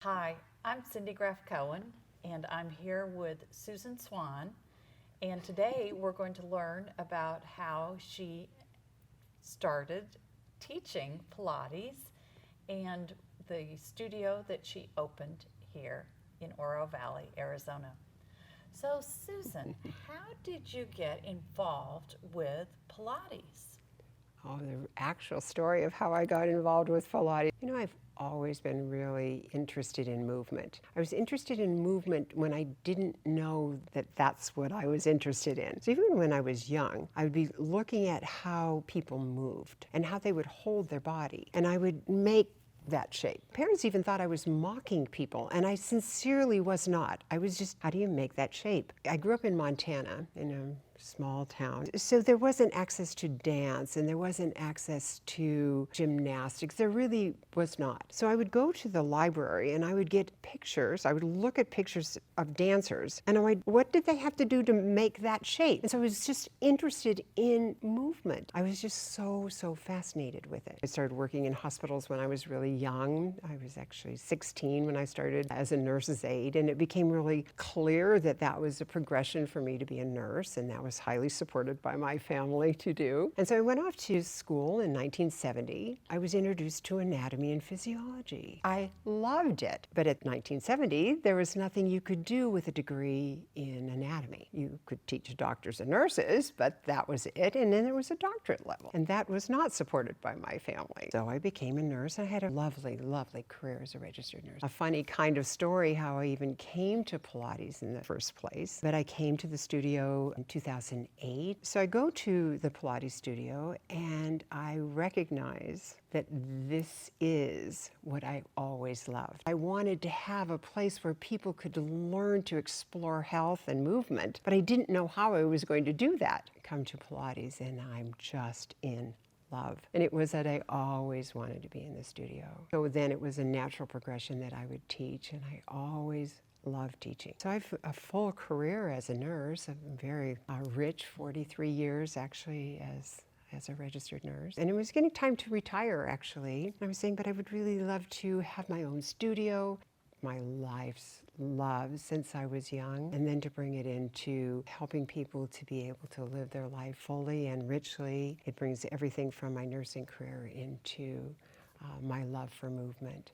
Hi, I'm Cindy Graff Cohen, and I'm here with Susan Swan. And today we're going to learn about how she started teaching Pilates and the studio that she opened here in Oro Valley, Arizona. So, Susan, how did you get involved with Pilates? Oh, the actual story of how I got involved with Pilates. I've always been really interested in movement. I was interested in movement when I didn't know that that's what I was interested in. So even when I was young, I would be looking at how people moved and how they would hold their body. And I would make that shape. Parents even thought I was mocking people, and I sincerely was not. I was just, how do you make that shape? I grew up in Montana, in a small town. So there wasn't access to dance and there wasn't access to gymnastics. There really was not. So I would go to the library and I would get pictures. I would look at pictures of dancers and what did they have to do to make that shape? And so I was just interested in movement. I was just so fascinated with it. I started working in hospitals when I was really young. I was actually 16 when I started as a nurse's aide, and it became really clear that that was a progression for me to be a nurse, and that was highly supported by my family to do. And so I went off to school in 1970. I was introduced to anatomy and physiology. I loved it. But at 1970, there was nothing you could do with a degree in anatomy. You could teach doctors and nurses, but that was it. And then there was a doctorate level. And that was not supported by my family. So I became a nurse. I had a lovely career as a registered nurse. A funny kind of story how I even came to Pilates in the first place. But I came to the studio in 2008. So I go to the Pilates studio and I recognize that this is what I always loved. I wanted to have a place where people could learn to explore health and movement, but I didn't know how I was going to do that. Come to Pilates and I'm just in love. And it was that I always wanted to be in the studio. So then it was a natural progression that I would teach, and I always loved teaching. So I have a full career as a nurse, a very rich 43 years actually as a registered nurse. And it was getting time to retire actually. I was saying, but I would really love to have my own studio. My life's love since I was young, and then to bring it into helping people to be able to live their life fully and richly. It brings everything from my nursing career into my love for movement.